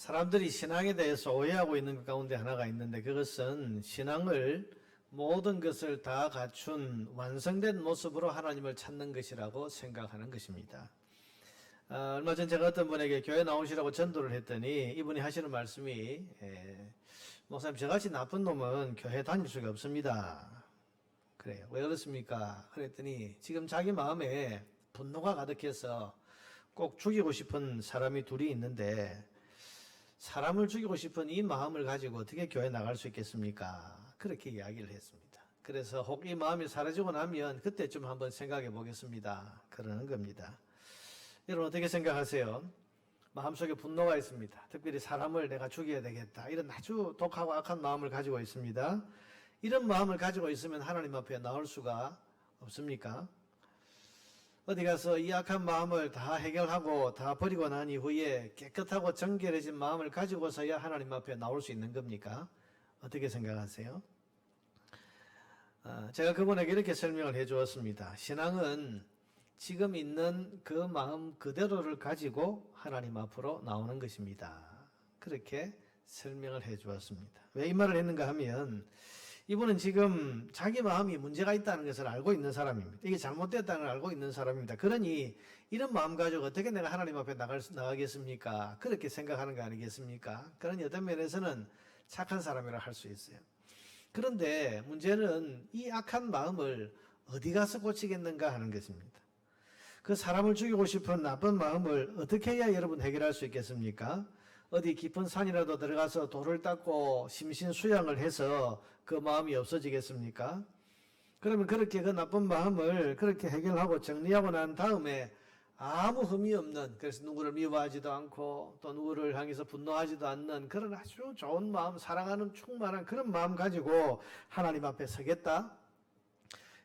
사람들이 신앙에 대해서 오해하고 있는 것 가운데 하나가 있는데 그것은 신앙을 모든 것을 다 갖춘 완성된 모습으로 하나님을 찾는 것이라고 생각하는 것입니다. 얼마 전 제가 어떤 분에게 교회 나오시라고 전도를 했더니 이분이 하시는 말씀이 목사님 저같이 나쁜 놈은 교회 다닐 수가 없습니다. 그래요. 왜 그렇습니까? 그랬더니 지금 자기 마음에 분노가 가득해서 꼭 죽이고 싶은 사람이 둘이 있는데 사람을 죽이고 싶은 이 마음을 가지고 어떻게 교회 나갈 수 있겠습니까? 그렇게 이야기를 했습니다. 그래서 혹 이 마음이 사라지고 나면 그때쯤 한번 생각해 보겠습니다. 그러는 겁니다. 여러분 어떻게 생각하세요? 마음속에 분노가 있습니다. 특별히 사람을 내가 죽여야 되겠다. 이런 아주 독하고 악한 마음을 가지고 있습니다. 이런 마음을 가지고 있으면 하나님 앞에 나올 수가 없습니까? 어디 가서 이 악한 마음을 다 해결하고 다 버리고 난 이후에 깨끗하고 정결해진 마음을 가지고서야 하나님 앞에 나올 수 있는 겁니까? 어떻게 생각하세요? 제가 그분에게 이렇게 설명을 해 주었습니다. 신앙은 지금 있는 그 마음 그대로를 가지고 하나님 앞으로 나오는 것입니다. 그렇게 설명을 해 주었습니다. 왜 이 말을 했는가 하면 이분은 지금 자기 마음이 문제가 있다는 것을 알고 있는 사람입니다. 이게 잘못됐다는 걸 알고 있는 사람입니다. 그러니 이런 마음 가지고 어떻게 내가 하나님 앞에 나가겠습니까? 그렇게 생각하는 거 아니겠습니까? 그러니 어떤 면에서는 착한 사람이라 할 수 있어요. 그런데 문제는 이 악한 마음을 어디 가서 고치겠는가 하는 것입니다. 그 사람을 죽이고 싶은 나쁜 마음을 어떻게 해야 여러분 해결할 수 있겠습니까? 어디 깊은 산이라도 들어가서 돌을 닦고 심신수양을 해서 그 마음이 없어지겠습니까? 그러면 그렇게 그 나쁜 마음을 그렇게 해결하고 정리하고 난 다음에 아무 흠이 없는, 그래서 누구를 미워하지도 않고 또 누구를 향해서 분노하지도 않는 그런 아주 좋은 마음, 사랑하는 충만한 그런 마음 가지고 하나님 앞에 서겠다?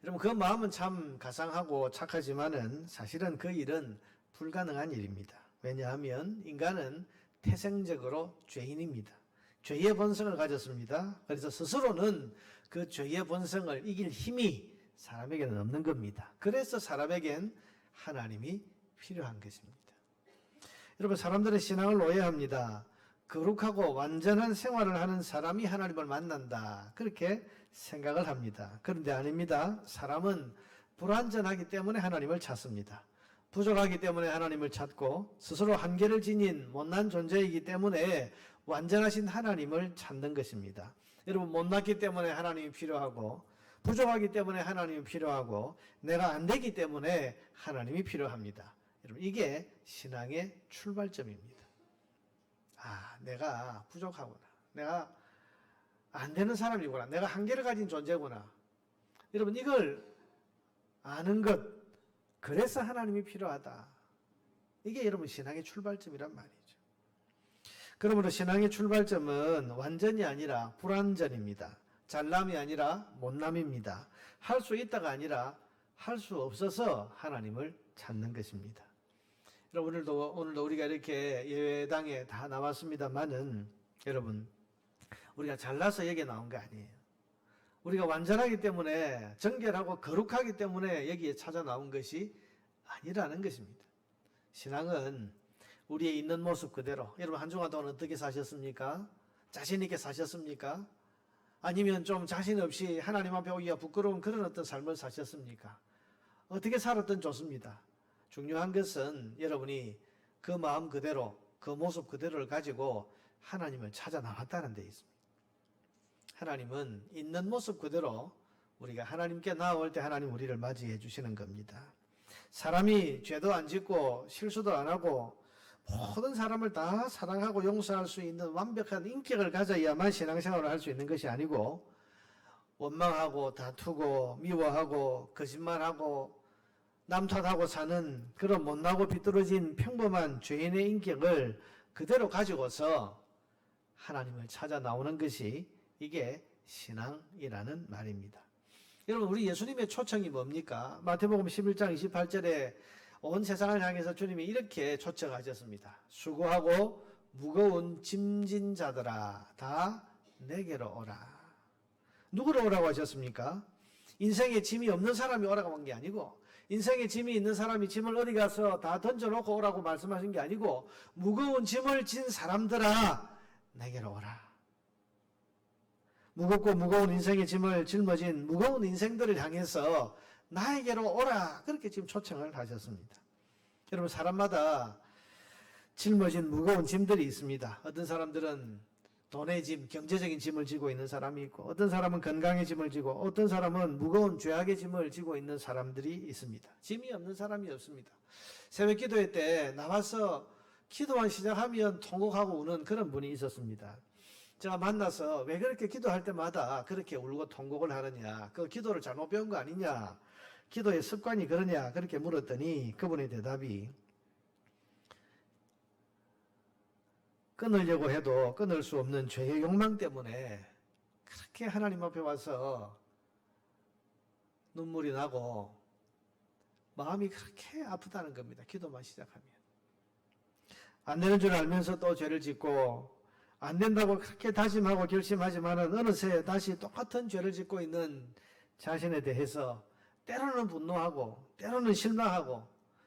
여러분 그 마음은 참 가상하고 착하지만은 사실은 그 일은 불가능한 일입니다. 왜냐하면 인간은 태생적으로 죄인입니다. 죄의 본성을 가졌습니다. 그래서 스스로는 그 죄의 본성을 이길 힘이 사람에게는 없는 겁니다. 그래서 사람에겐 하나님이 필요한 것입니다. 여러분 사람들은 신앙을 오해합니다. 거룩하고 완전한 생활을 하는 사람이 하나님을 만난다. 그렇게 생각을 합니다. 그런데 아닙니다. 사람은 불완전하기 때문에 하나님을 찾습니다. 부족하기 때문에 하나님을 찾고 스스로 한계를 지닌 못난 존재이기 때문에 완전하신 하나님을 찾는 것입니다. 여러분 못났기 때문에 하나님이 필요하고 부족하기 때문에 하나님이 필요하고 내가 안 되기 때문에 하나님이 필요합니다. 여러분 이게 신앙의 출발점입니다. 내가 부족하구나. 내가 안 되는 사람이구나. 내가 한계를 가진 존재구나. 여러분 이걸 아는 것, 그래서 하나님이 필요하다. 이게 여러분 신앙의 출발점이란 말이죠. 그러므로 신앙의 출발점은 완전이 아니라 불완전입니다. 잘남이 아니라 못남입니다. 할 수 있다가 아니라 할 수 없어서 하나님을 찾는 것입니다. 오늘도 우리가 이렇게 예배당에 다 나왔습니다만은 여러분 우리가 잘나서 여기에 나온 게 아니에요. 우리가 완전하기 때문에 정결하고 거룩하기 때문에 여기에 찾아 나온 것이 아니라는 것입니다. 신앙은 우리의 있는 모습 그대로. 여러분 한 주간 동안 어떻게 사셨습니까? 자신 있게 사셨습니까? 아니면 좀 자신 없이 하나님 앞에 오기가 부끄러운 그런 어떤 삶을 사셨습니까? 어떻게 살았든 좋습니다. 중요한 것은 여러분이 그 마음 그대로, 그 모습 그대로를 가지고 하나님을 찾아 나왔다는 데 있습니다. 하나님은 있는 모습 그대로 우리가 하나님께 나아올 때 하나님 우리를 맞이해 주시는 겁니다. 사람이 죄도 안 짓고 실수도 안 하고 모든 사람을 다 사랑하고 용서할 수 있는 완벽한 인격을 가져야만 신앙생활을 할 수 있는 것이 아니고 원망하고 다투고 미워하고 거짓말하고 남 탓하고 사는 그런 못나고 비뚤어진 평범한 죄인의 인격을 그대로 가지고서 하나님을 찾아 나오는 것이 이게 신앙이라는 말입니다. 여러분 우리 예수님의 초청이 뭡니까? 마태복음 11장 28절에 온 세상을 향해서 주님이 이렇게 초청하셨습니다. 수고하고 무거운 짐진 자들아 다 내게로 오라. 누구로 오라고 하셨습니까? 인생에 짐이 없는 사람이 오라고 한 게 아니고 인생에 짐이 있는 사람이 짐을 어디 가서 다 던져놓고 오라고 말씀하신 게 아니고 무거운 짐을 진 사람들아 내게로 오라. 무겁고 무거운 인생의 짐을 짊어진 무거운 인생들을 향해서 나에게로 오라. 그렇게 지금 초청을 하셨습니다. 여러분 사람마다 짊어진 무거운 짐들이 있습니다. 어떤 사람들은 돈의 짐, 경제적인 짐을 지고 있는 사람이 있고 어떤 사람은 건강의 짐을 지고 어떤 사람은 무거운 죄악의 짐을 지고 있는 사람들이 있습니다. 짐이 없는 사람이 없습니다. 새벽 기도회 때 나와서 기도만 시작하면 통곡하고 우는 그런 분이 있었습니다. 제가 만나서 왜 그렇게 기도할 때마다 그렇게 울고 통곡을 하느냐, 그 기도를 잘못 배운 거 아니냐, 기도의 습관이 그러냐 그렇게 물었더니 그분의 대답이 끊으려고 해도 끊을 수 없는 죄의 욕망 때문에 그렇게 하나님 앞에 와서 눈물이 나고 마음이 그렇게 아프다는 겁니다. 기도만 시작하면. 안 되는 줄 알면서 또 죄를 짓고 안 된다고 그렇게 다짐하고 결심하지만은 어느새 다시 똑같은 죄를 짓고 있는 자신에 대해서 때로는 분노하고 때로는 실망하고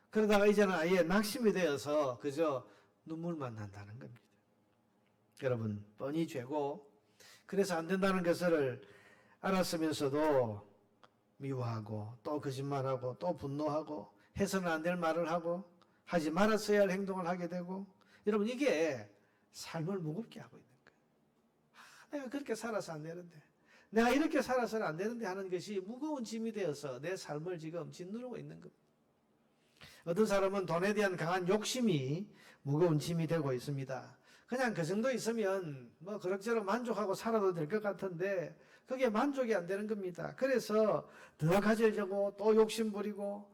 그러다가 이제는 아예 낙심이 되어서 그저 눈물만 난다는 겁니다. 여러분 뻔히 죄고 그래서 안 된다는 것을 알았으면서도 미워하고 또 거짓말하고 또 분노하고 해서는 안 될 말을 하고 하지 말았어야 할 행동을 하게 되고 여러분 이게 삶을 무겁게 하고 있는 거예요. 내가 그렇게 살아서 안 되는데 내가 이렇게 살아서는 안 되는데 하는 것이 무거운 짐이 되어서 내 삶을 지금 짓누르고 있는 겁니다. 어떤 사람은 돈에 대한 강한 욕심이 무거운 짐이 되고 있습니다. 그냥 그 정도 있으면 뭐 그럭저럭 만족하고 살아도 될 것 같은데 그게 만족이 안 되는 겁니다. 그래서 더 가지려고 또 욕심 부리고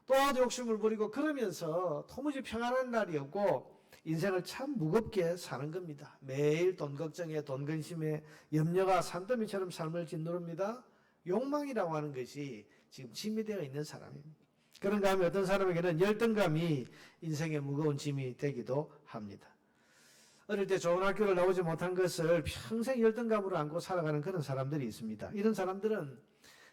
또 욕심을 부리고 그러면서 도무지 평안한 날이 없고 인생을 참 무겁게 사는 겁니다. 매일 돈 걱정에 돈 근심에 염려가 산더미처럼 삶을 짓누릅니다. 욕망이라고 하는 것이 지금 짐이 되어 있는 사람입니다. 그런가 하면 어떤 사람에게는 열등감이 인생의 무거운 짐이 되기도 합니다. 어릴 때 좋은 학교를 나오지 못한 것을 평생 열등감으로 안고 살아가는 그런 사람들이 있습니다. 이런 사람들은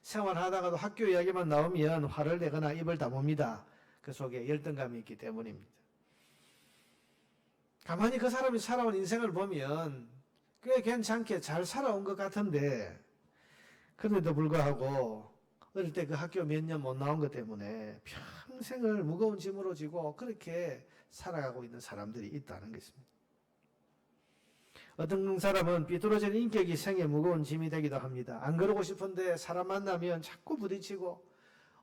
생활하다가도 학교 이야기만 나오면 화를 내거나 입을 다뭅니다. 그 속에 열등감이 있기 때문입니다. 가만히 그 사람이 살아온 인생을 보면 꽤 괜찮게 잘 살아온 것 같은데 그런데도 불구하고 어릴 때 그 학교 몇 년 못 나온 것 때문에 평생을 무거운 짐으로 지고 그렇게 살아가고 있는 사람들이 있다는 것입니다. 어떤 사람은 삐뚤어진 인격이 생에 무거운 짐이 되기도 합니다. 안 그러고 싶은데 사람 만나면 자꾸 부딪히고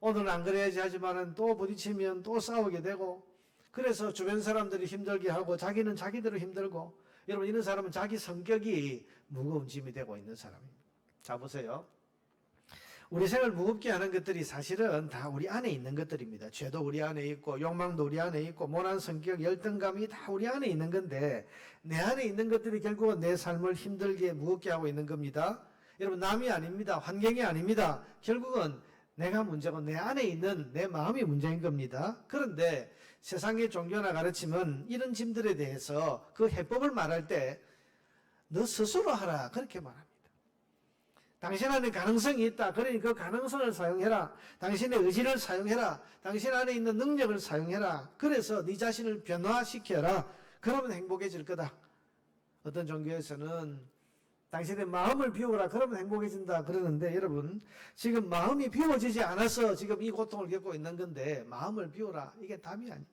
오늘은 안 그래야지 하지만은 또 부딪히면 또 싸우게 되고 그래서 주변 사람들이 힘들게 하고 자기는 자기대로 힘들고 여러분 이런 사람은 자기 성격이 무거운 짐이 되고 있는 사람입니다. 자 보세요. 우리 생을 무겁게 하는 것들이 사실은 다 우리 안에 있는 것들입니다. 죄도 우리 안에 있고 욕망도 우리 안에 있고 모난 성격, 열등감이 다 우리 안에 있는 건데 내 안에 있는 것들이 결국은 내 삶을 힘들게 무겁게 하고 있는 겁니다. 여러분 남이 아닙니다. 환경이 아닙니다. 결국은 내가 문제고 내 안에 있는 내 마음이 문제인 겁니다. 그런데 세상의 종교나 가르침은 이런 짐들에 대해서 그 해법을 말할 때 너 스스로 하라 그렇게 말합니다. 당신 안에 가능성이 있다. 그러니 그 가능성을 사용해라. 당신의 의지를 사용해라. 당신 안에 있는 능력을 사용해라. 그래서 네 자신을 변화시켜라. 그러면 행복해질 거다. 어떤 종교에서는 당신의 마음을 비우라. 그러면 행복해진다. 그러는데 여러분 지금 마음이 비워지지 않아서 지금 이 고통을 겪고 있는 건데 마음을 비우라. 이게 답이 아니에요.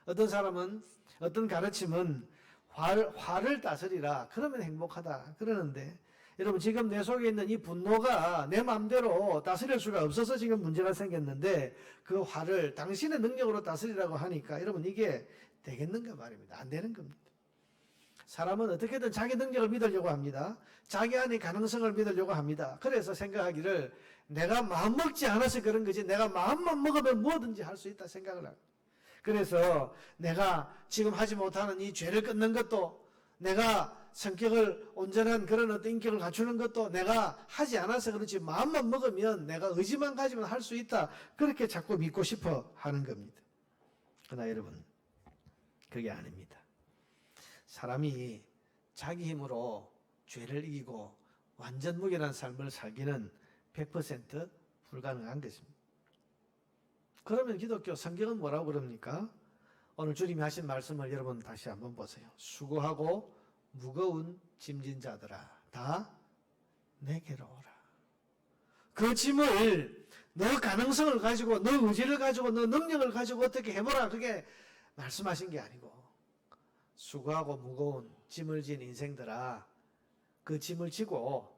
어떤 사람은 어떤 가르침은 화를 다스리라. 그러면 행복하다. 그러는데 여러분 지금 내 속에 있는 이 분노가 내 마음대로 다스릴 수가 없어서 지금 문제가 생겼는데 그 화를 당신의 능력으로 다스리라고 하니까 여러분 이게 되겠는가 말입니다. 안 되는 겁니다. 사람은 어떻게든 자기 능력을 믿으려고 합니다. 자기 안의 가능성을 믿으려고 합니다. 그래서 생각하기를 내가 마음 먹지 않아서 그런 거지 내가 마음만 먹으면 뭐든지 할 수 있다 생각을 합니다. 그래서 내가 지금 하지 못하는 이 죄를 끊는 것도 내가 성격을 온전한 그런 어떤 인격을 갖추는 것도 내가 하지 않아서 그렇지 마음만 먹으면 내가 의지만 가지면 할 수 있다. 그렇게 자꾸 믿고 싶어 하는 겁니다. 그러나 여러분 그게 아닙니다. 사람이 자기 힘으로 죄를 이기고 완전 무결한 삶을 살기는 100% 불가능한 것입니다. 그러면 기독교 성경은 뭐라고 그럽니까? 오늘 주님이 하신 말씀을 여러분 다시 한번 보세요. 수고하고 무거운 짐진 자들아 다 내게로 오라. 그 짐을 너 가능성을 가지고 너 의지를 가지고 너 능력을 가지고 어떻게 해보라 그게 말씀하신 게 아니고 수고하고 무거운 짐을 진 인생들아 그 짐을 지고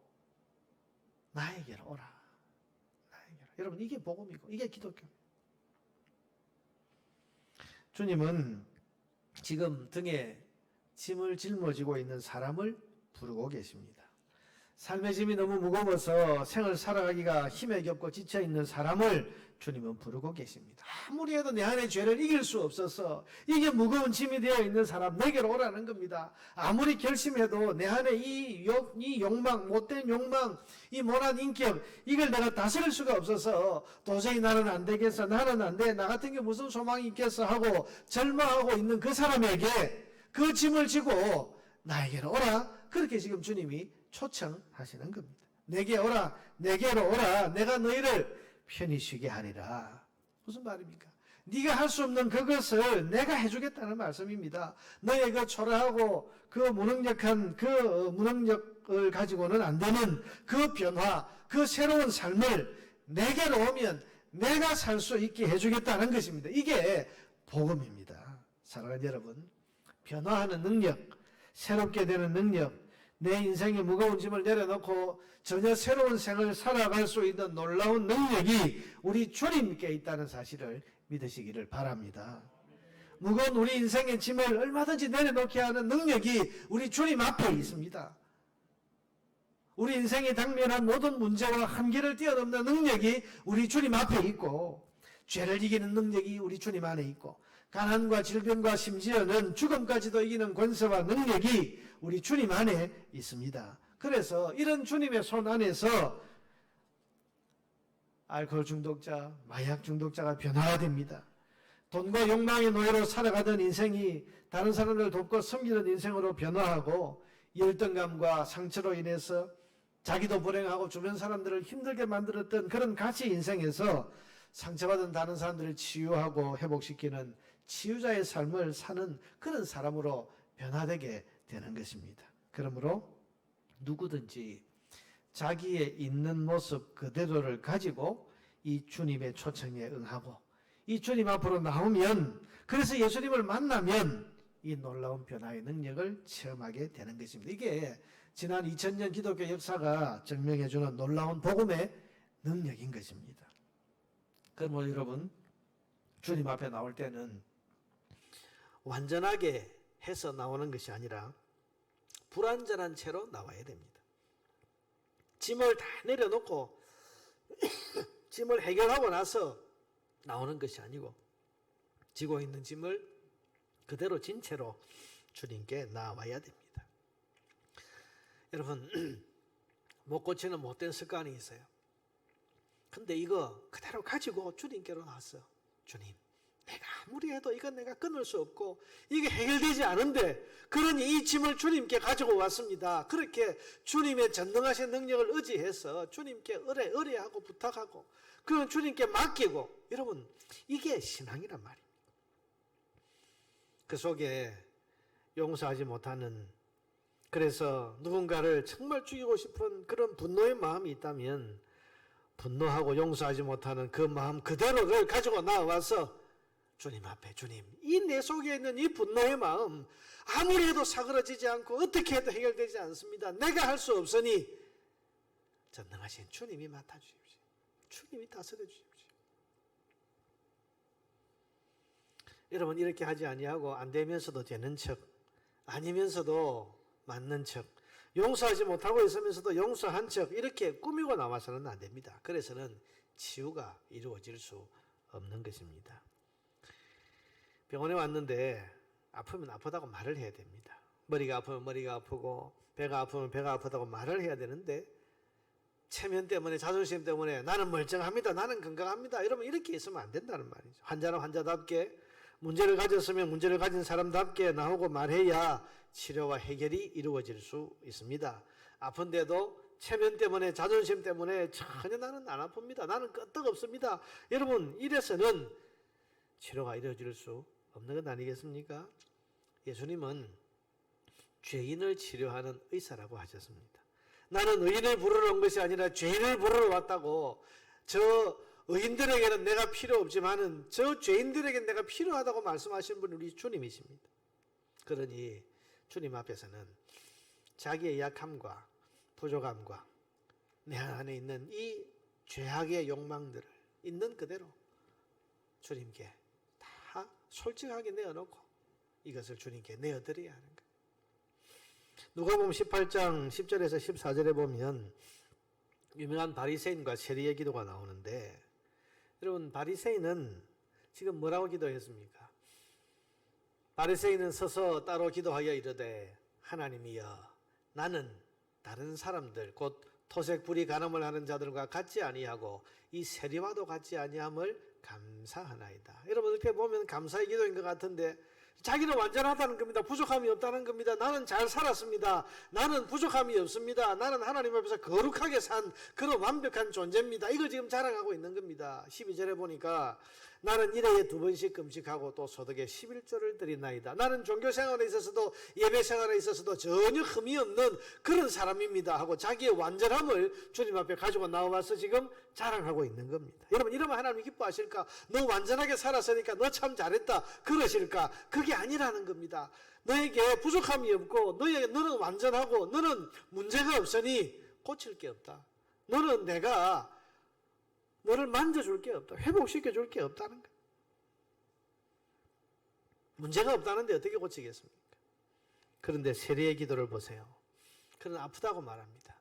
나에게로 오라. 나에게로. 여러분 이게 복음이고 이게 기독교입니다. 주님은 지금 등에 짐을 짊어지고 있는 사람을 부르고 계십니다. 삶의 짐이 너무 무거워서 생을 살아가기가 힘에 겹고 지쳐있는 사람을 주님은 부르고 계십니다. 아무리 해도 내 안의 죄를 이길 수 없어서 이게 무거운 짐이 되어 있는 사람 내게로 오라는 겁니다. 아무리 결심해도 내 안에 이 욕망, 못된 욕망, 이 모난 인격 이걸 내가 다스릴 수가 없어서 도저히 나는 안 되겠어, 나는 안 돼, 나 같은 게 무슨 소망이 있겠어 하고 절망하고 있는 그 사람에게 그 짐을 지고 나에게로 오라. 그렇게 지금 주님이 초청하시는 겁니다. 내게 오라, 내게로 오라. 내가 너희를 편히 쉬게 하리라. 무슨 말입니까? 네가 할 수 없는 그것을 내가 해주겠다는 말씀입니다. 너의 그 초라하고 그 무능력한 그 무능력을 가지고는 안 되는 그 변화, 그 새로운 삶을 내게로 오면 내가 살 수 있게 해주겠다는 것입니다. 이게 복음입니다. 사랑하는 여러분, 변화하는 능력, 새롭게 되는 능력, 내 인생의 무거운 짐을 내려놓고 전혀 새로운 생을 살아갈 수 있는 놀라운 능력이 우리 주님께 있다는 사실을 믿으시기를 바랍니다. 무거운 우리 인생의 짐을 얼마든지 내려놓게 하는 능력이 우리 주님 앞에 있습니다. 우리 인생에 당면한 모든 문제와 한계를 뛰어넘는 능력이 우리 주님 앞에 있고 죄를 이기는 능력이 우리 주님 안에 있고 가난과 질병과 심지어는 죽음까지도 이기는 권세와 능력이 우리 주님 안에 있습니다. 그래서 이런 주님의 손 안에서 알코올 중독자, 마약 중독자가 변화됩니다. 돈과 욕망의 노예로 살아가던 인생이 다른 사람을 돕고 섬기는 인생으로 변화하고 열등감과 상처로 인해서 자기도 불행하고 주변 사람들을 힘들게 만들었던 그런 가치 인생에서 상처받은 다른 사람들을 치유하고 회복시키는 치유자의 삶을 사는 그런 사람으로 변화되게 되는 것입니다. 그러므로 누구든지 자기의 있는 모습 그대로를 가지고 이 주님의 초청에 응하고 이 주님 앞으로 나오면 그래서 예수님을 만나면 이 놀라운 변화의 능력을 체험하게 되는 것입니다. 이게 지난 2000년 기독교 역사가 증명해주는 놀라운 복음의 능력인 것입니다. 그러므로 여러분 주님 앞에 나올 때는 완전하게 해서 나오는 것이 아니라 불완전한 채로 나와야 됩니다. 짐을 다 내려놓고 짐을 해결하고 나서 나오는 것이 아니고 지고 있는 짐을 그대로 진 채로 주님께 나와야 됩니다. 여러분 못 고치는 못된 습관이 있어요. 근데 이거 그대로 가지고 주님께로 나왔어. 주님, 내가 아무리 해도 이건 내가 끊을 수 없고 이게 해결되지 않은데 그러니 이 짐을 주님께 가지고 왔습니다. 그렇게 주님의 전능하신 능력을 의지해서 주님께 의뢰하고 부탁하고 그건 주님께 맡기고 여러분 이게 신앙이란 말입니다. 그 속에 용서하지 못하는 그래서 누군가를 정말 죽이고 싶은 그런 분노의 마음이 있다면 분노하고 용서하지 못하는 그 마음 그대로를 가지고 나와서 주님 앞에 주님 이 내 속에 있는 이 분노의 마음 아무리 해도 사그러지지 않고 어떻게 해도 해결되지 않습니다. 내가 할 수 없으니 전능하신 주님이 맡아주십시오. 주님이 다스려 주십시오. 여러분 이렇게 하지 아니하고 안 되면서도 되는 척 아니면서도 맞는 척 용서하지 못하고 있으면서도 용서한 척 이렇게 꾸미고 나와서는 안 됩니다. 그래서는 치유가 이루어질 수 없는 것입니다. 병원에 왔는데 아프면 아프다고 말을 해야 됩니다. 머리가 아프면 머리가 아프고 배가 아프면 배가 아프다고 말을 해야 되는데 체면 때문에 자존심 때문에 나는 멀쩡합니다. 나는 건강합니다. 이러면 이렇게 있으면 안 된다는 말이죠. 환자는 환자답게 문제를 가졌으면 문제를 가진 사람답게 나오고 말해야 치료와 해결이 이루어질 수 있습니다. 아픈데도 체면 때문에, 자존심 때문에 전혀 나는 안 아픕니다. 나는 끄떡없습니다. 여러분, 이래서는 치료가 이루어질 수 없는 것 아니겠습니까? 예수님은 죄인을 치료하는 의사라고 하셨습니다. 나는 의인을 부르러 온 것이 아니라 죄인을 부르러 왔다고. 저 의인들에게는 내가 필요 없지만은 저 죄인들에게는 내가 필요하다고 말씀하신 분이 우리 주님이십니다. 그러니 주님 앞에서는 자기의 약함과 부족함과 내 안에 있는 이 죄악의 욕망들을 있는 그대로 주님께 다 솔직하게 내어놓고 이것을 주님께 내어드려야 하는 거예요. 누가복음 18장 10절에서 14절에 보면 유명한 바리새인과 세리의 기도가 나오는데, 여러분, 바리새인은 지금 뭐라고 기도했습니까? 바리새인은 서서 따로 기도하여 이르되, 하나님이여, 나는 다른 사람들 곧 토색 불의 간음을 하는 자들과 같지 아니하고 이 세리와도 같지 아니함을 감사하나이다. 여러분, 이렇게 보면 감사의 기도인 것 같은데 자기는 완전하다는 겁니다. 부족함이 없다는 겁니다. 나는 잘 살았습니다. 나는 부족함이 없습니다. 나는 하나님 앞에서 거룩하게 산 그런 완벽한 존재입니다. 이걸 지금 자랑하고 있는 겁니다. 12절에 보니까 나는 1회에 2번씩 금식하고 또 소득의 11조를 드리나이다. 나는 종교생활에 있어서도 예배생활에 있어서도 전혀 흠이 없는 그런 사람입니다 하고 자기의 완전함을 주님 앞에 가지고 나와서 지금 자랑하고 있는 겁니다. 여러분, 이러면 하나님이 기뻐하실까? 너 완전하게 살았으니까 너 참 잘했다 그러실까? 그게 아니라는 겁니다. 너에게 부족함이 없고 너는 완전하고 너는 문제가 없으니 고칠 게 없다. 너는 내가 너를 만져줄 게 없다. 회복시켜줄 게 없다는 거야. 문제가 없다는데 어떻게 고치겠습니까? 그런데 세리의 기도를 보세요. 그는 아프다고 말합니다.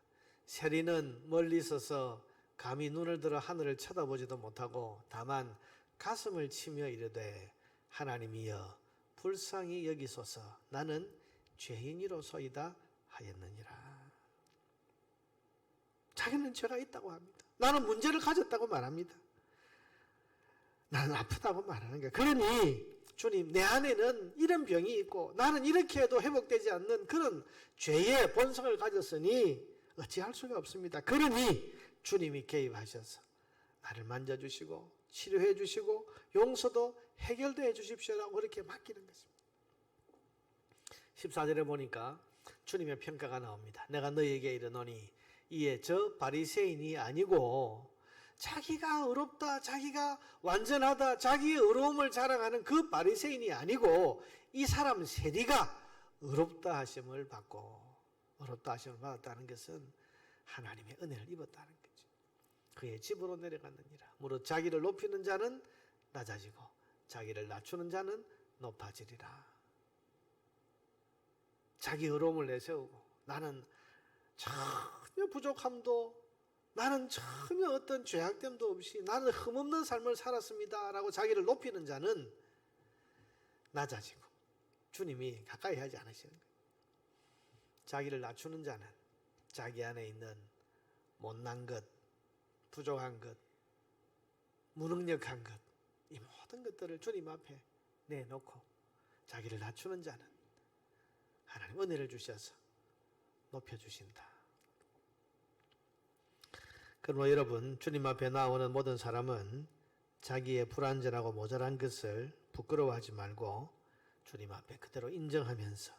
세리는 멀리 서서 감히 눈을 들어 하늘을 쳐다보지도 못하고 다만 가슴을 치며 이르되, 하나님이여 불쌍히 여기소서, 나는 죄인이로소이다 하였느니라. 자기는 죄가 있다고 합니다. 나는 문제를 가졌다고 말합니다. 나는 아프다고 말하는 거야. 그러니 주님, 내 안에는 이런 병이 있고 나는 이렇게 해도 회복되지 않는 그런 죄의 본성을 가졌으니 어찌할 수가 없습니다. 그러니 주님이 개입하셔서 나를 만져주시고 치료해 주시고 용서도 해결도 해 주십시오라고 그렇게 맡기는 것입니다. 14절에 보니까 주님의 평가가 나옵니다. 내가 너희에게 이르노니 이에 저 바리새인이 아니고 자기가 의롭다, 자기가 완전하다, 자기의 의로움을 자랑하는 그 바리새인이 아니고 이 사람 세리가 의롭다 하심을 받고, 의롭다 하심을 받았다는 것은 하나님의 은혜를 입었다는 거죠. 그의 집으로 내려갔느니라. 무릇 자기를 높이는 자는 낮아지고 자기를 낮추는 자는 높아지리라. 자기 의로움을 내세우고 나는 전혀 부족함도, 나는 전혀 어떤 죄악됨도 없이 나는 흠없는 삶을 살았습니다 라고 자기를 높이는 자는 낮아지고 주님이 가까이 하지 않으시는 거예요. 자기를 낮추는 자는 자기 안에 있는 못난 것, 부족한 것, 무능력한 것, 이 모든 것들을 주님 앞에 내놓고 자기를 낮추는 자는 하나님 은혜를 주셔서 높여주신다. 그러므로 여러분, 주님 앞에 나오는 모든 사람은 자기의 불완전하고 모자란 것을 부끄러워하지 말고 주님 앞에 그대로 인정하면서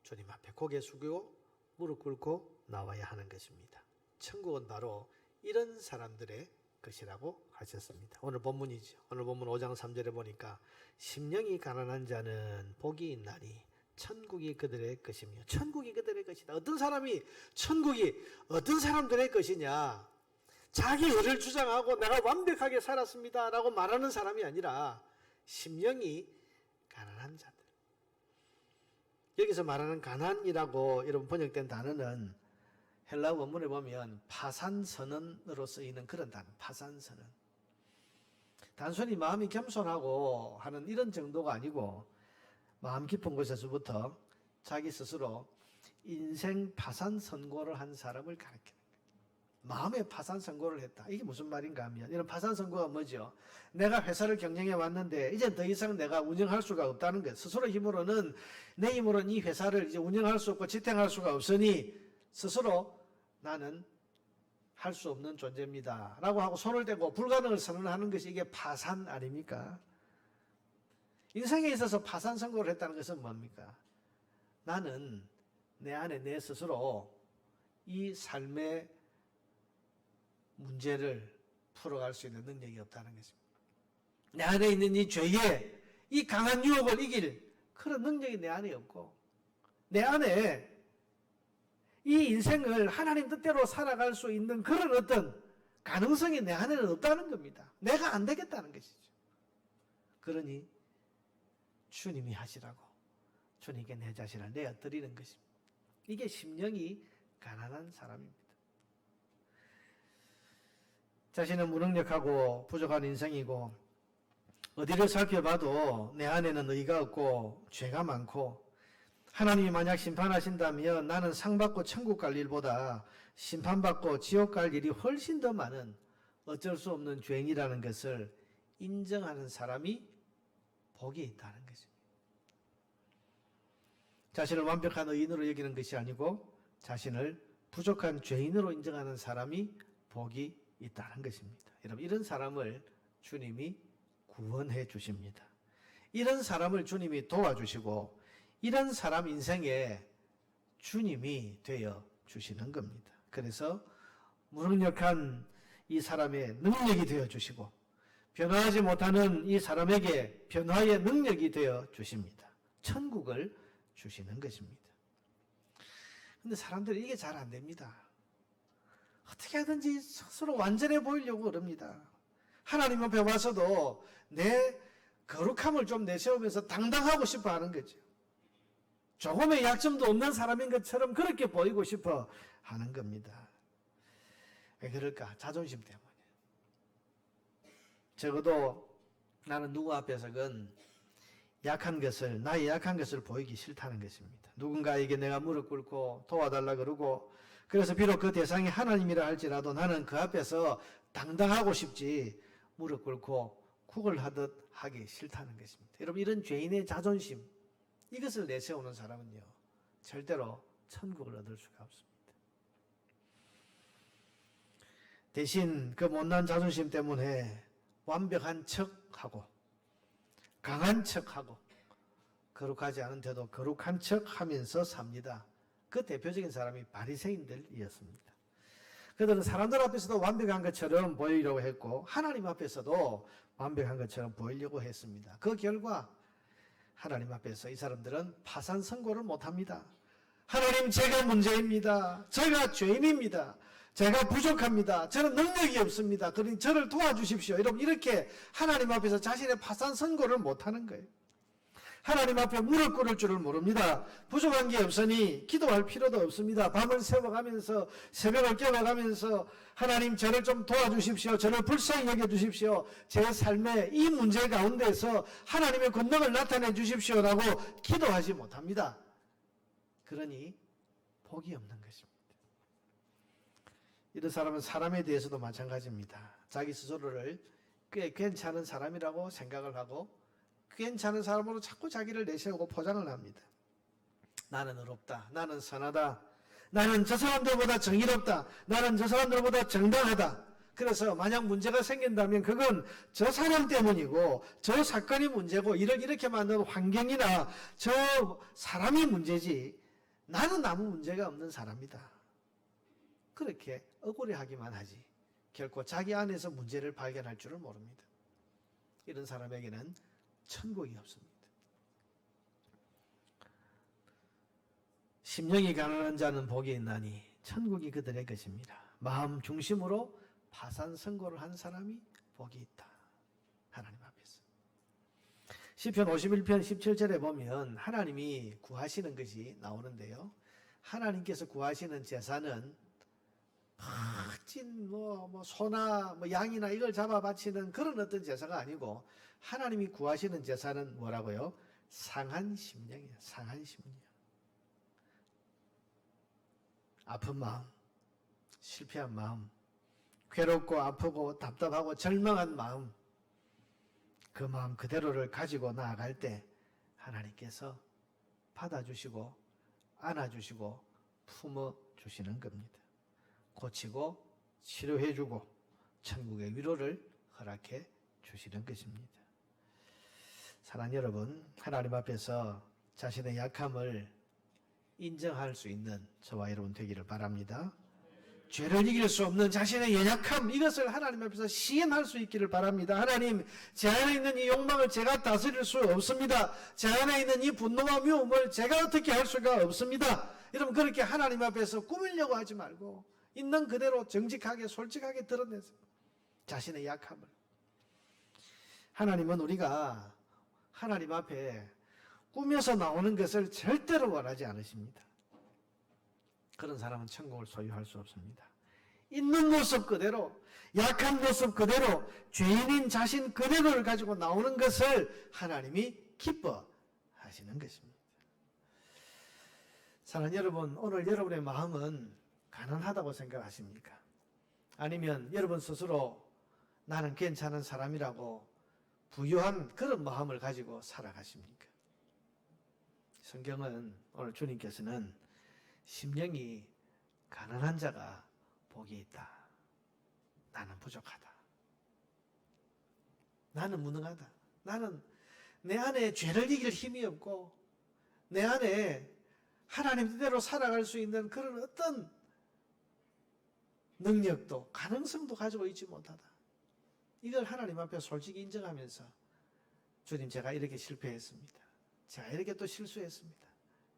주님 앞에 고개 숙이고 무릎 꿇고 나와야 하는 것입니다. 천국은 바로 이런 사람들의 것이라고 하셨습니다. 오늘 본문이죠. 오늘 본문 5장 3절에 보니까 심령이 가난한 자는 복이 있나니 천국이 그들의 것이며, 천국이 그들의 것이다. 어떤 사람이 천국이 어떤 사람들의 것이냐? 자기 의를 주장하고 내가 완벽하게 살았습니다 라고 말하는 사람이 아니라 심령이 가난한 자들. 여기서 말하는 가난이라고 여러분 번역된 단어는 헬라 원문에 보면 파산선언으로 쓰이는 그런 단어, 파산선언. 단순히 마음이 겸손하고 하는 이런 정도가 아니고 마음 깊은 곳에서부터 자기 스스로 인생 파산 선고를 한 사람을 가리키는 거예요. 마음의 파산 선고를 했다. 이게 무슨 말인가 하면, 이런 파산 선고가 뭐죠? 내가 회사를 경영해 왔는데 이제 더 이상 내가 운영할 수가 없다는 거예요. 스스로 힘으로는, 내 힘으로는 이 회사를 이제 운영할 수 없고 지탱할 수가 없으니 스스로 나는 할 수 없는 존재입니다 라고 하고 손을 떼고 불가능을 선언하는 것이 이게 파산 아닙니까? 인생에 있어서 파산 선고를 했다는 것은 뭡니까? 나는 내 안에 내 스스로 이 삶의 문제를 풀어갈 수 있는 능력이 없다는 것입니다. 내 안에 있는 이 죄의 이 강한 유혹을 이길 그런 능력이 내 안에 없고, 내 안에 이 인생을 하나님 뜻대로 살아갈 수 있는 그런 어떤 가능성이 내 안에는 없다는 겁니다. 내가 안 되겠다는 것이죠. 그러니 주님이 하시라고 주님께 내 자신을 내어드리는 것입니다. 이게 심령이 가난한 사람입니다. 자신은 무능력하고 부족한 인생이고 어디를 살펴봐도 내 안에는 의가 없고 죄가 많고, 하나님이 만약 심판하신다면 나는 상받고 천국 갈 일보다 심판받고 지옥 갈 일이 훨씬 더 많은 어쩔 수 없는 죄인이라는 것을 인정하는 사람이 복이 있다는 것입니다. 자신을 완벽한 의인으로 여기는 것이 아니고 자신을 부족한 죄인으로 인정하는 사람이 복이 있다는 것입니다. 여러분, 이런 사람을 주님이 구원해 주십니다. 이런 사람을 주님이 도와주시고 이런 사람 인생에 주님이 되어 주시는 겁니다. 그래서 무능력한 이 사람의 능력이 되어 주시고 변화하지 못하는 이 사람에게 변화의 능력이 되어 주십니다. 천국을 주시는 것입니다. 그런데 사람들이 이게 잘 안 됩니다. 어떻게 하든지 스스로 완전해 보이려고 그럽니다. 하나님 앞에 와서도 내 거룩함을 좀 내세우면서 당당하고 싶어 하는 거죠. 조금의 약점도 없는 사람인 것처럼 그렇게 보이고 싶어 하는 겁니다. 왜 그럴까? 자존심 때문에. 적어도 나는 누구 앞에서건 나의 약한 것을 보이기 싫다는 것입니다. 누군가에게 내가 무릎 꿇고 도와달라 그러고, 그래서 비록 그 대상이 하나님이라 할지라도 나는 그 앞에서 당당하고 싶지 무릎 꿇고 구걸하듯 하기 싫다는 것입니다. 여러분, 이런 죄인의 자존심, 이것을 내세우는 사람은요, 절대로 천국을 얻을 수가 없습니다. 대신 그 못난 자존심 때문에 완벽한 척하고 강한 척하고 거룩하지 않은데도 거룩한 척하면서 삽니다. 그 대표적인 사람이 바리새인들이었습니다. 그들은 사람들 앞에서도 완벽한 것처럼 보이려고 했고 하나님 앞에서도 완벽한 것처럼 보이려고 했습니다. 그 결과 하나님 앞에서 이 사람들은 파산 선고를 못합니다. 하나님, 제가 문제입니다. 제가 죄인입니다. 제가 부족합니다. 저는 능력이 없습니다. 그러니 저를 도와주십시오. 여러분, 이렇게 하나님 앞에서 자신의 파산 선고를 못하는 거예요. 하나님 앞에 무릎 꿇을 줄을 모릅니다. 부족한 게 없으니 기도할 필요도 없습니다. 밤을 새워가면서 새벽을 깨워가면서 하나님, 저를 좀 도와주십시오. 저를 불쌍히 여겨주십시오. 제 삶의 이 문제 가운데서 하나님의 권능을 나타내 주십시오라고 기도하지 못합니다. 그러니 복이 없는 것입니다. 이런 사람은 사람에 대해서도 마찬가지입니다. 자기 스스로를 꽤 괜찮은 사람이라고 생각을 하고 괜찮은 사람으로 자꾸 자기를 내세우고 포장을 합니다. 나는 의롭다. 나는 선하다. 나는 저 사람들보다 정의롭다. 나는 저 사람들보다 정당하다. 그래서 만약 문제가 생긴다면 그건 저 사람 때문이고 저 사건이 문제고 이렇게 만든 환경이나 저 사람이 문제지 나는 아무 문제가 없는 사람이다. 그렇게 억울해하기만 하지 결코 자기 안에서 문제를 발견할 줄을 모릅니다. 이런 사람에게는 천국이 없습니다. 심령이 가난한 자는 복이 있나니 천국이 그들의 것입니다. 마음 중심으로 파산 선고를 한 사람이 복이 있다. 하나님 앞에서. 시편 51편 17절에 보면 하나님이 구하시는 것이 나오는데요. 하나님께서 구하시는 제사는 멋진 소나 양이나 이걸 잡아 바치는 그런 어떤 제사가 아니고 하나님이 구하시는 제사는 뭐라고요? 상한 심령이에요. 상한 심령. 아픈 마음, 실패한 마음, 괴롭고 아프고 답답하고 절망한 마음, 그 마음 그대로를 가지고 나아갈 때 하나님께서 받아주시고 안아주시고 품어주시는 겁니다. 고치고 치료해주고 천국의 위로를 허락해 주시는 것입니다. 사랑하는 여러분, 하나님 앞에서 자신의 약함을 인정할 수 있는 저와 여러분 되기를 바랍니다. 죄를 이길 수 없는 자신의 연약함, 이것을 하나님 앞에서 시인할 수 있기를 바랍니다. 하나님, 제 안에 있는 이 욕망을 제가 다스릴 수 없습니다. 제 안에 있는 이 분노와 미움을 제가 어떻게 할 수가 없습니다. 여러분, 그렇게 하나님 앞에서 꾸미려고 하지 말고 있는 그대로 정직하게 솔직하게 드러내세요. 자신의 약함을. 하나님은 우리가 하나님 앞에 꾸며서 나오는 것을 절대로 원하지 않으십니다. 그런 사람은 천국을 소유할 수 없습니다. 있는 모습 그대로, 약한 모습 그대로, 죄인인 자신 그대로를 가지고 나오는 것을 하나님이 기뻐하시는 것입니다. 사랑하는 여러분, 오늘 여러분의 마음은 가난하다고 생각하십니까? 아니면 여러분 스스로 나는 괜찮은 사람이라고 부유한 그런 마음을 가지고 살아가십니까? 성경은 오늘 주님께서는 심령이 가난한 자가 복이 있다. 나는 부족하다. 나는 무능하다. 나는 내 안에 죄를 이길 힘이 없고 내 안에 하나님 뜻대로 살아갈 수 있는 그런 어떤 능력도 가능성도 가지고 있지 못하다. 이걸 하나님 앞에 솔직히 인정하면서 주님, 제가 이렇게 실패했습니다. 제가 이렇게 또 실수했습니다.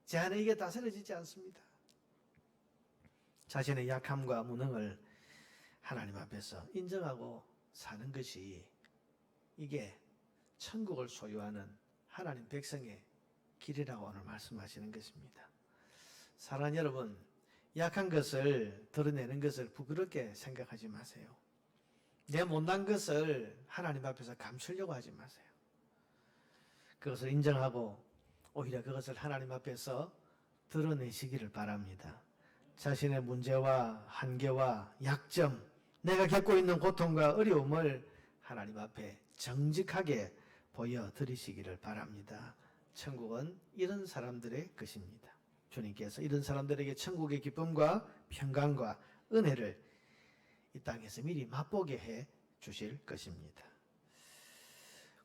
제 안에 이게 다스려지지 않습니다. 자신의 약함과 무능을 하나님 앞에서 인정하고 사는 것이 이게 천국을 소유하는 하나님 백성의 길이라고 오늘 말씀하시는 것입니다. 사랑하는 여러분, 약한 것을 드러내는 것을 부끄럽게 생각하지 마세요. 내 못난 것을 하나님 앞에서 감추려고 하지 마세요. 그것을 인정하고 오히려 그것을 하나님 앞에서 드러내시기를 바랍니다. 자신의 문제와 한계와 약점, 내가 겪고 있는 고통과 어려움을 하나님 앞에 정직하게 보여드리시기를 바랍니다. 천국은 이런 사람들의 것입니다. 주님께서 이런 사람들에게 천국의 기쁨과 평강과 은혜를 이 땅에서 미리 맛보게 해 주실 것입니다.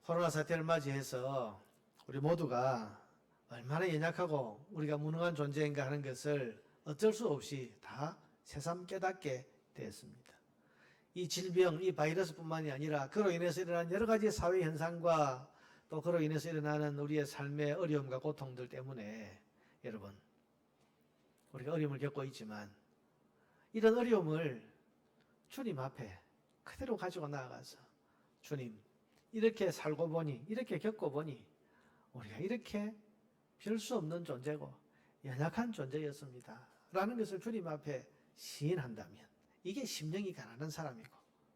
코로나 사태를 맞이해서 우리 모두가 얼마나 연약하고 우리가 무능한 존재인가 하는 것을 어쩔 수 없이 다 새삼 깨닫게 되었습니다. 이 질병, 이 바이러스뿐만이 아니라 그로 인해서 일어난 여러 가지 사회 현상과 또 그로 인해서 일어나는 우리의 삶의 어려움과 고통들 때문에 여러분, 우리가 어려움을 겪고 있지만 이런 어려움을 주님 앞에 그대로 가지고 나아가서 주님, 이렇게 살고 보니, 이렇게 겪고 보니 우리가 이렇게 별 수 없는 존재고 연약한 존재였습니다 라는 것을 주님 앞에 시인한다면 이게 심령이 가난한 사람이고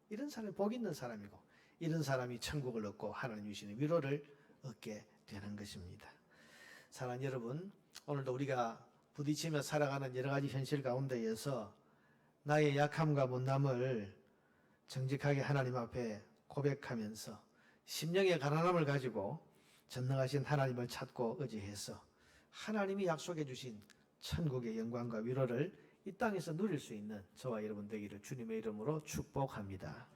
이런 사람이 복 있는 사람이고 이런 사람이 천국을 얻고 하나님 주시는 위로를 얻게 되는 것입니다. 사랑하는 여러분, 오늘도 우리가 부딪히며 살아가는 여러 가지 현실 가운데에서 나의 약함과 못남을 정직하게 하나님 앞에 고백하면서 심령의 가난함을 가지고 전능하신 하나님을 찾고 의지해서 하나님이 약속해 주신 천국의 영광과 위로를 이 땅에서 누릴 수 있는 저와 여러분 되기를 주님의 이름으로 축복합니다.